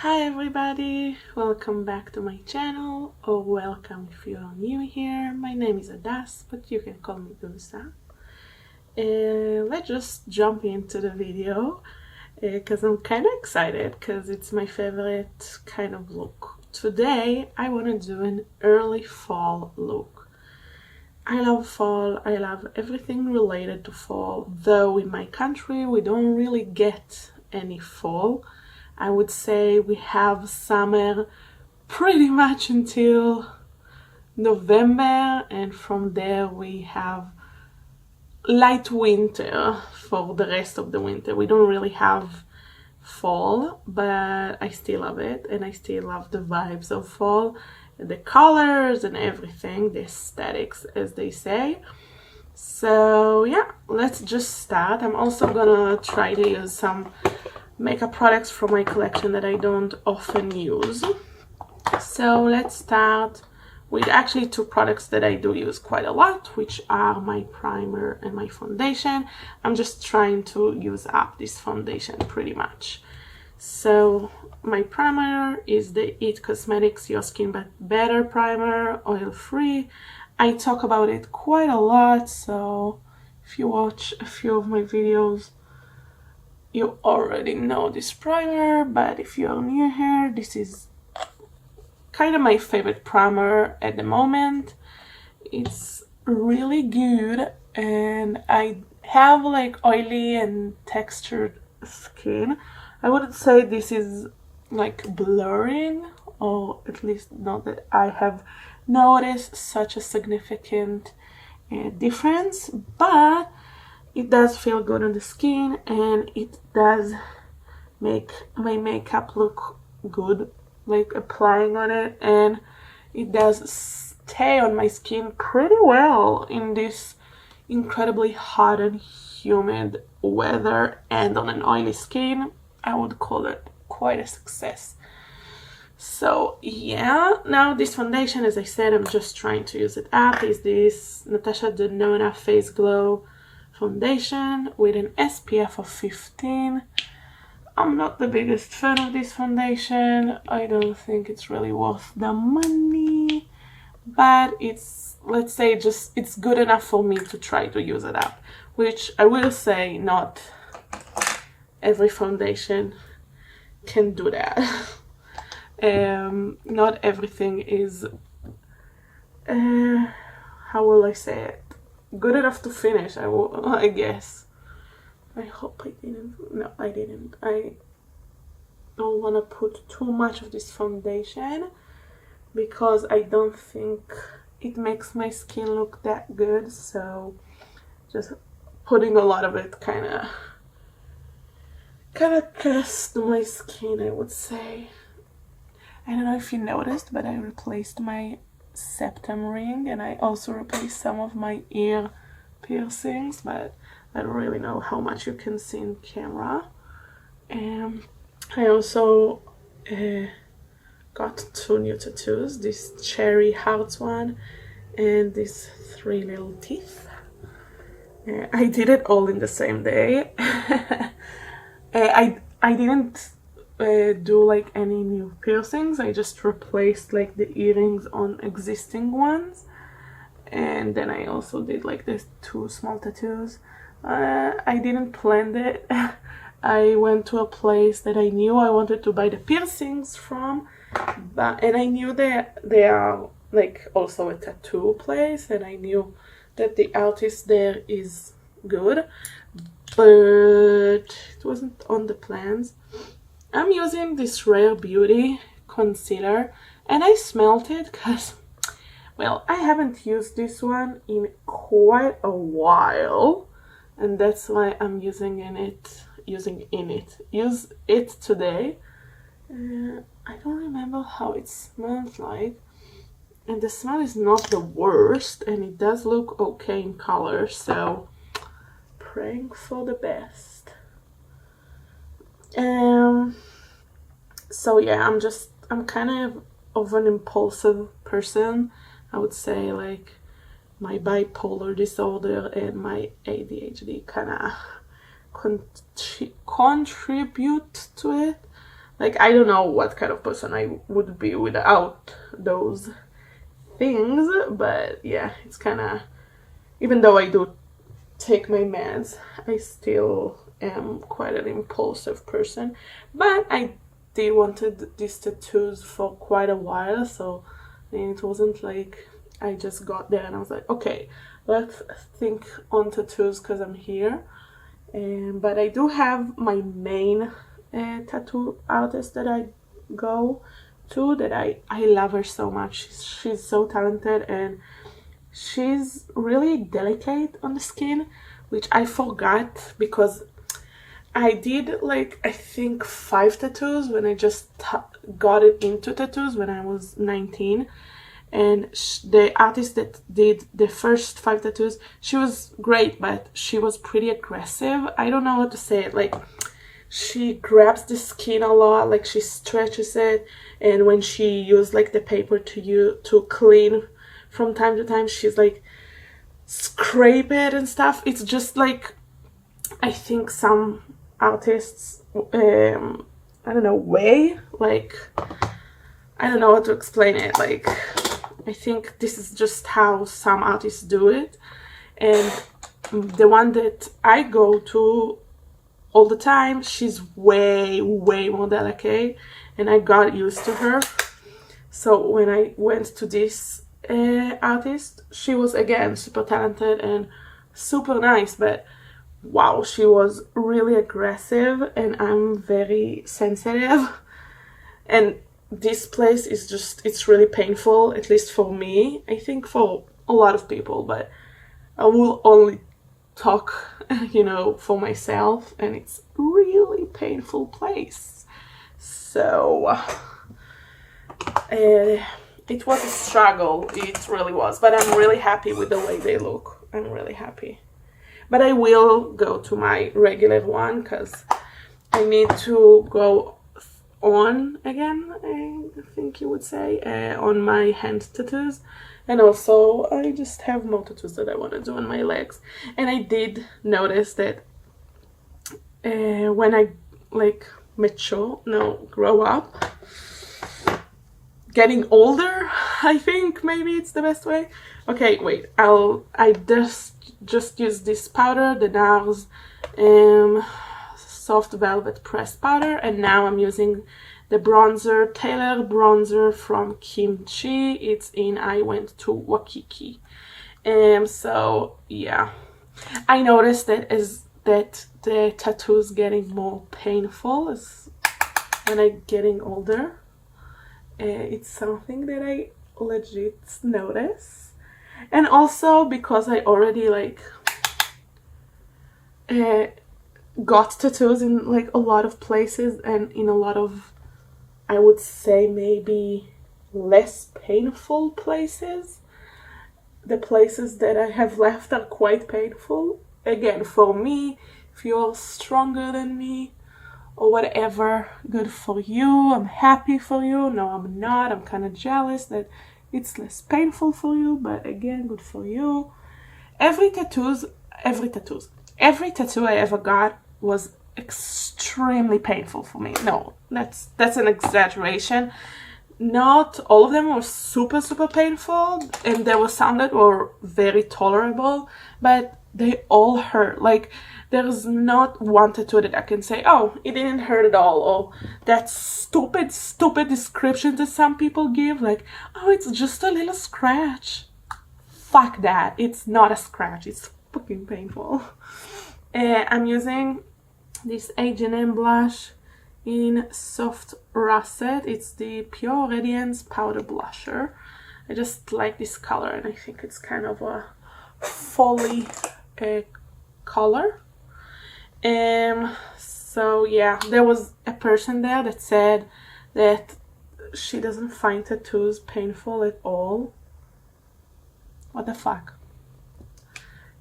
Hi everybody, welcome back to my channel, or welcome if you are new here. My name is Adas, but you can call me Dunsa. Let's just jump into the video because I'm kind of excited because it's my favorite kind of look. Today I want to do an early fall look. I love fall, I love everything related to fall, though in my country we don't really get any fall. I would say we have summer pretty much until November, and from there we have light winter for the rest of the winter. We don't really have fall, but I still love it, and I still love the vibes of fall, the colors and everything, the aesthetics as they say. So yeah, let's just start. I'm also gonna try to use some makeup products from my collection that I don't often use. So let's start with actually two products that I do use quite a lot, which are my primer and my foundation. I'm just trying to use up this foundation pretty much. So my primer is the IT Cosmetics Your Skin But Better Primer, oil-free. I talk about it quite a lot, so if you watch a few of my videos, you already know this primer, but if you're new here, this is kind of my favorite primer at the moment. It's really good, and I have like oily and textured skin. I wouldn't say this is like blurring, or at least not that I have noticed such a significant difference, but it does feel good on the skin, and it does make my makeup look good, like applying on it, and it does stay on my skin pretty well in this incredibly hot and humid weather, and on an oily skin I would call it quite a success. So yeah, now this foundation, as I said, I'm just trying to use it up, is this Natasha Denona Face Glow foundation with an SPF of 15. I'm not the biggest fan of this foundation. I don't think it's really worth the money, but it's, let's say, just it's good enough for me to try to use it up, which I will say not every foundation can do that. Not everything is how will I say it, good enough to finish, I guess. I hope I didn't. No, I didn't. I don't want to put too much of this foundation because I don't think it makes my skin look that good. So just putting a lot of it kind of pressed my skin, I would say. I don't know if you noticed, but I replaced my septum ring, and I also replaced some of my ear piercings, but I don't really know how much you can see in camera. I also got two new tattoos, this cherry hearts one and these three little teeth. I did it all in the same day. I didn't do like any new piercings. I just replaced like the earrings on existing ones, and then I also did like these two small tattoos. I didn't plan it. I went to a place that I knew I wanted to buy the piercings from, and I knew that they are like also a tattoo place, and I knew that the artist there is good, but it wasn't on the plans. I'm using this Rare Beauty concealer, and I smelled it because, well, I haven't used this one in quite a while, and that's why I'm using it today. I don't remember how it smells like, and the smell is not the worst, and it does look okay in color, so praying for the best. So yeah, I'm kind of an impulsive person. I would say like my bipolar disorder and my ADHD kind of contribute to it. Like, I don't know what kind of person I would be without those things, but yeah, it's kind of, even though I do take my meds, I still am quite an impulsive person. But I did wanted these tattoos for quite a while, so it wasn't like I just got there and I was like, okay, let's think on tattoos because I'm here. But I do have my main tattoo artist that I go to, that I love her so much. She's so talented, and she's really delicate on the skin, which I forgot because I did like, I think 5 tattoos when I just got it into tattoos when I was 19. And the artist that did the first 5 tattoos, she was great, but she was pretty aggressive. I don't know how to say it. Like, she grabs the skin a lot, like she stretches it, and when she used like the paper to clean from time to time, she's like scrape it and stuff. It's just like, I think some artists, I don't know, like, I don't know how to explain it. Like, I think this is just how some artists do it. And the one that I go to all the time, she's way more delicate, and I got used to her. So when I went to this artist, she was again super talented and super nice, but wow, she was really aggressive, and I'm very sensitive. And this place is just, it's really painful, at least for me. I think for a lot of people, but I will only talk, for myself, and it's really painful place. So it was a struggle, it really was, but I'm really happy with the way they look. I'm really happy. But I will go to my regular one because I need to go on again, I think you would say, on my hand tattoos. And also I just have more tattoos that I want to do on my legs. And I did notice that when I grow up, getting older, I think maybe it's the best way. Okay, wait, I just use this powder, the NARS Soft Velvet Pressed Powder, and now I'm using the bronzer, Taylor bronzer from Kimchi. It's in I Went to Waikiki. So yeah, I noticed that the tattoos getting more painful as when I'm getting older. It's something that I legit notice. And also because I already got tattoos in like a lot of places, and in a lot of, I would say, maybe less painful places. The places that I have left are quite painful. Again, for me, if you're stronger than me or whatever, good for you. I'm happy for you. No, I'm not. I'm kind of jealous that it's less painful for you, but again, good for you. Every tattoo I ever got was extremely painful for me. No, that's an exaggeration. Not all of them were super painful, and there were some that were very tolerable, but they all hurt. Like, there's not one tattoo that I can say, oh, it didn't hurt at all, or that stupid description that some people give, like, oh, it's just a little scratch. Fuck that. It's not a scratch. It's fucking painful. I'm using this H&M blush in Soft Russet. It's the Pure Radiance Powder Blusher. I just like this color, and I think it's kind of a folly color. So yeah, there was a person there that said that she doesn't find tattoos painful at all. What the fuck?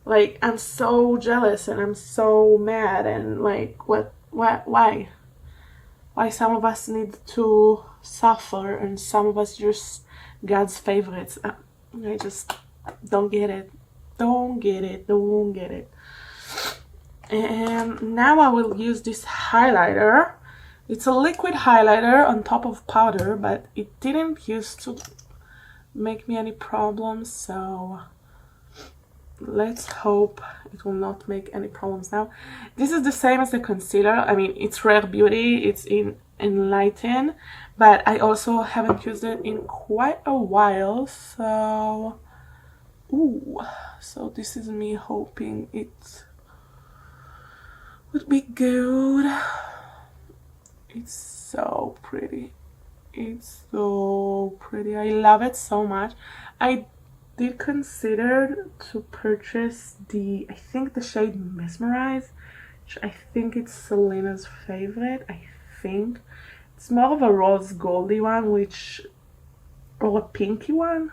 Like, I'm so jealous and I'm so mad, and like, why? Why some of us need to suffer and some of us just God's favorites? I just don't get it. Don't get it. And now I will use this highlighter It's a liquid highlighter on top of powder, but it didn't used to make me any problems, so let's hope it will not make any problems now. This is the same as the concealer. I mean, it's Rare Beauty, it's in Enlighten, but I also haven't used it in quite a while, so so this is me hoping it would be good. It's so pretty. It's so pretty. I love it so much. I did consider to purchase I think the shade Mesmerize, which I think it's Selena's favorite. I think it's more of a rose goldy one, or a pinky one,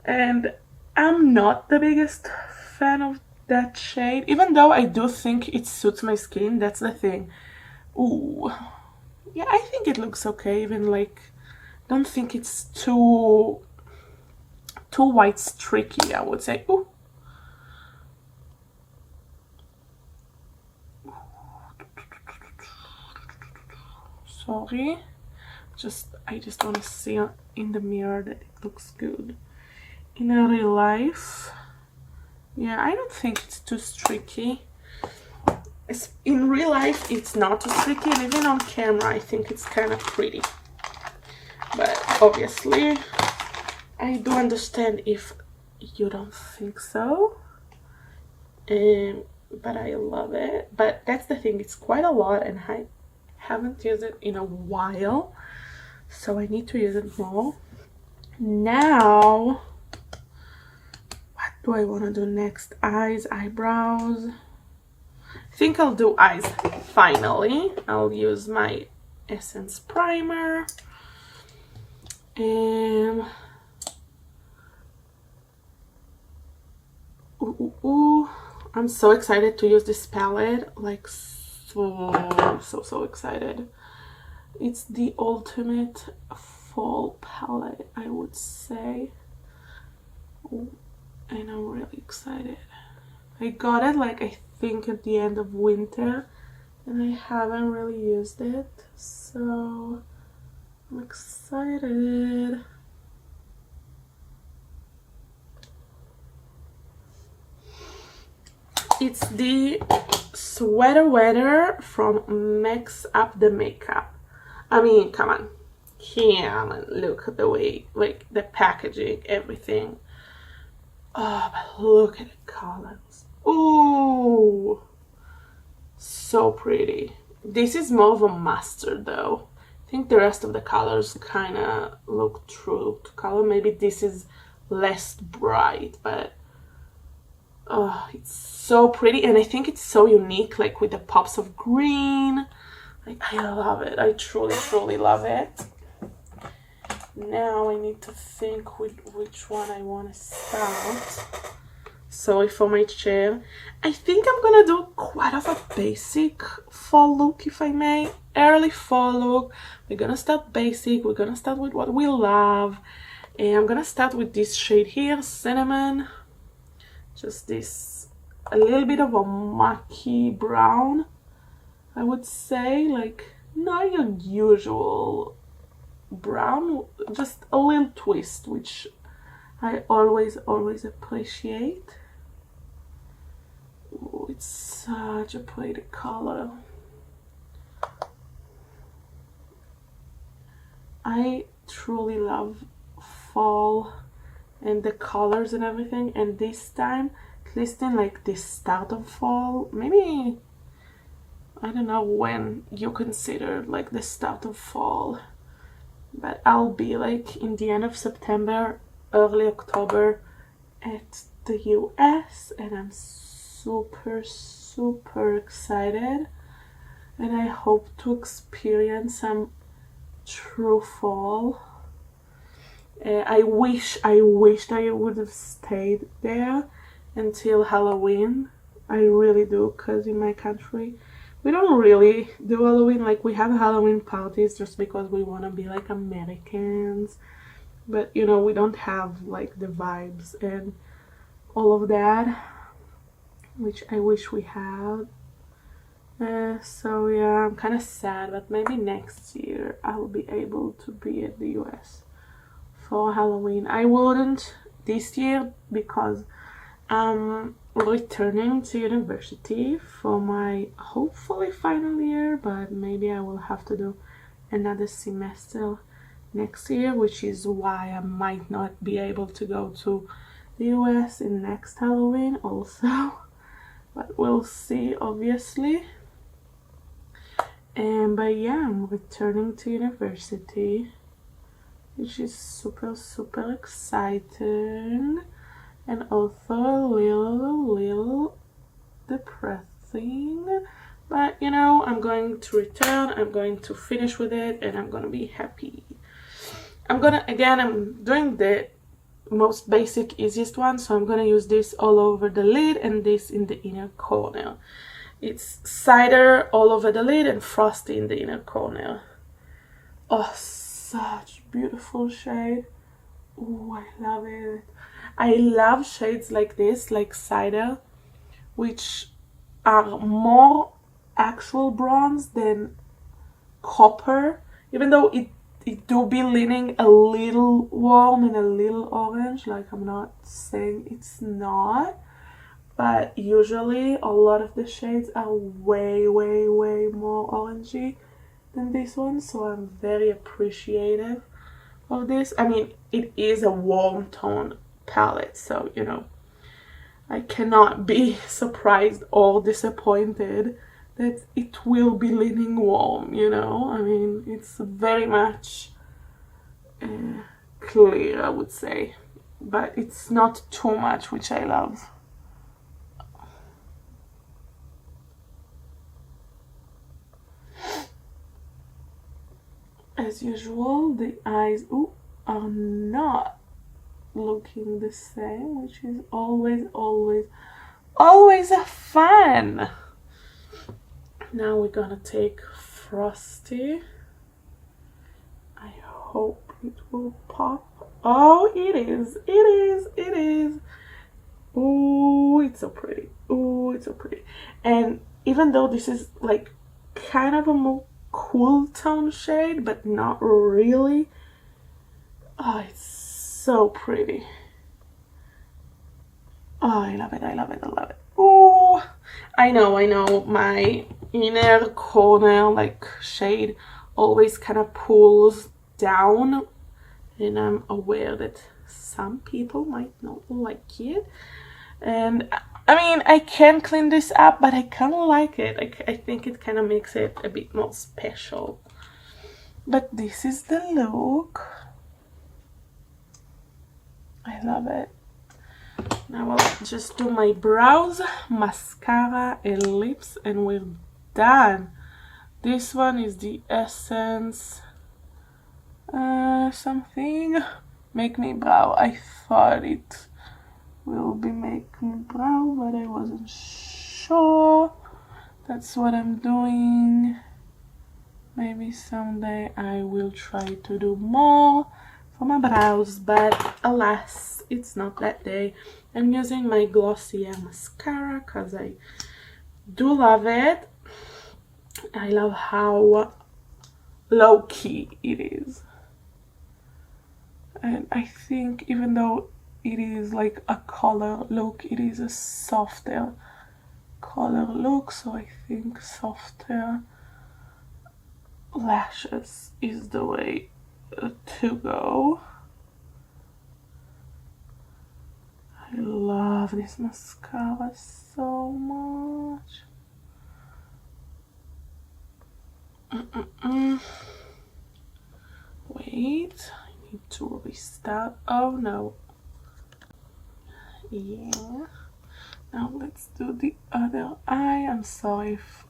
and I'm not the biggest fan of that shade, even though I do think it suits my skin. That's the thing. Ooh, yeah, I think it looks okay. Even like, don't think it's too white streaky, I would say. Ooh. Sorry, I just want to see in the mirror that it looks good. In real life, yeah, I don't think it's too streaky. In real life, it's not too streaky, and even on camera, I think it's kind of pretty. But obviously, I do understand if you don't think so. But I love it. But that's the thing, it's quite a lot, and I haven't used it in a while, so I need to use it more. Now, what do I want to do next? Eyes, eyebrows. I think I'll do eyes finally. I'll use my Essence primer. And I'm so excited to use this palette, like so excited. It's the ultimate fall palette, I would say. And I'm really excited. I got it like I think at the end of winter, and I haven't really used it, so I'm excited. It's the Sweater Weather from Mix Up the Makeup. I mean, come on. Look at the way, like the packaging, everything. Oh, but look at the colors. Ooh, so pretty. This is more of a mustard though. I think the rest of the colors kind of look true to color. Maybe this is less bright, but oh, it's so pretty, and I think it's so unique, like with the pops of green. Like, I love it. I truly love it. Now I need to think which one I want to start. Sorry for my chair. I think I'm gonna do quite of a basic fall look, if I may. Early fall look. We're gonna start basic. We're gonna start with what we love. And I'm gonna start with this shade here, Cinnamon. Just this, a little bit of a mucky brown, I would say. Like, not your usual brown, just a little twist, which I always appreciate. Ooh, it's such a pretty color. I truly love fall and the colors and everything, and this time, at least in like the start of fall, maybe, I don't know when you consider like the start of fall, but I'll be like in the end of September, early October at the US, and I'm super excited, and I hope to experience some true fall. I wish I would have stayed there until Halloween. I really do, because in my country we don't really do Halloween. Like, we have Halloween parties just because we want to be like Americans, but you know, we don't have like the vibes and all of that, which I wish we had. So yeah, I'm kind of sad, but maybe next year I'll be able to be at the US for Halloween. I wouldn't this year because I'm returning to university for my hopefully final year, but maybe I will have to do another semester next year, which is why I might not be able to go to the US in next Halloween also. But we'll see, obviously. But yeah, I'm returning to university, which is super exciting and also a little depressing. But you know, I'm going to return, I'm going to finish with it, and I'm gonna be happy. I'm doing the most basic, easiest one, so I'm gonna use this all over the lid and this in the inner corner. It's cider all over the lid and frosty in the inner corner. Oh, such beautiful shade. Oh, I love it. I love shades like this, like cider, which are more actual bronze than copper, even though it do be leaning a little warm and a little orange. Like, I'm not saying it's not, but usually a lot of the shades are way more orangey than this one, so I'm very appreciative of this. I mean, it is a warm tone palette, so you know, I cannot be surprised or disappointed that it will be leaning warm, you know. I mean, it's very much clear, I would say, but it's not too much, which I love. As usual, the eyes are not looking the same, which is always a fun. Now we're gonna take Frosty. I hope it will pop. Oh, it is. Oh, it's so pretty. And even though this is like kind of a more cool tone shade, but not really, oh, it's so pretty. Oh, I love it. Oh, I know, my inner corner like shade always kind of pulls down, and I'm aware that some people might not like it. And I mean, I can clean this up, but I kind of like it. I think it kind of makes it a bit more special. But this is the look. I love it. Now I'll just do my brows, mascara, and lips, and we're done. This one is the Essence something Make Me Brow. I thought it will be Make Me Brow, but I wasn't sure. That's what I'm doing. Maybe someday I will try to do more for my brows, but alas, it's not that day. I'm using my Glossier mascara because I do love it. I love how low-key it is. And I think even though it is like a color look, it is a softer color look, so I think softer lashes is the way to go. I love this mascara so much. Wait, I need to restart. Oh no. Yeah. Now let's do the other eye. I'm sorry if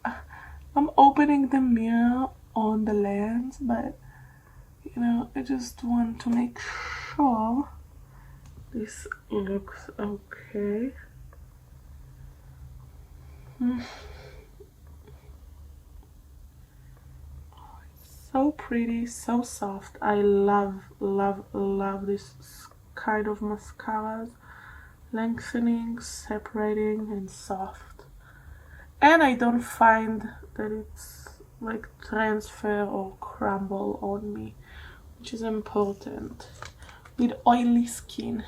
I'm opening the mirror on the lens, but you know, I just want to make sure this looks okay. So pretty, so soft. I love this kind of mascaras. Lengthening, separating, and soft. and I don't find that it's like transfer or crumble on me, which is important with oily skin.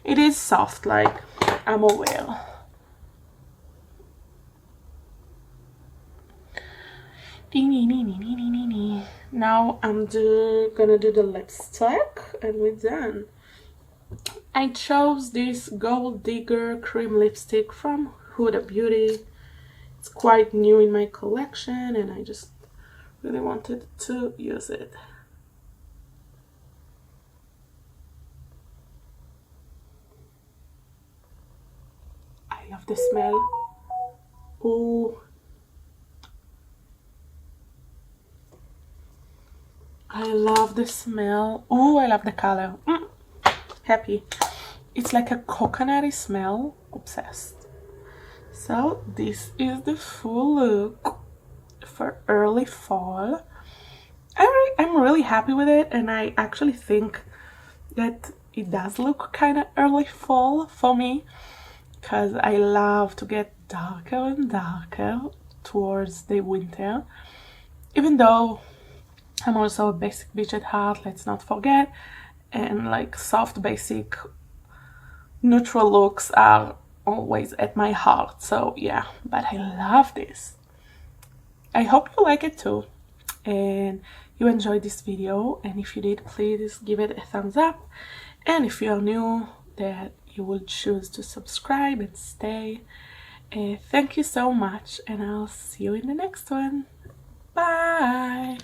It is soft, like, I'm aware. Now I'm gonna do the lipstick and we're done. I chose this Gold Digger cream lipstick from Huda Beauty. It's quite new in my collection and I just really wanted to use it. I love the smell. Ooh. I love the smell. Ooh, I love the color. Happy. It's like a coconutty smell. Obsessed. So this is the full look for early fall. I'm really happy with it, and I actually think that it does look kind of early fall for me, because I love to get darker and darker towards the winter, even though I'm also a basic bitch at heart, let's not forget, and like soft basic neutral looks are always at my heart. So yeah, but I love this. I hope you like it too and you enjoyed this video, and if you did, please give it a thumbs up, and if you are new, that you will choose to subscribe and stay. Thank you so much, and I'll see you in the next one. Bye.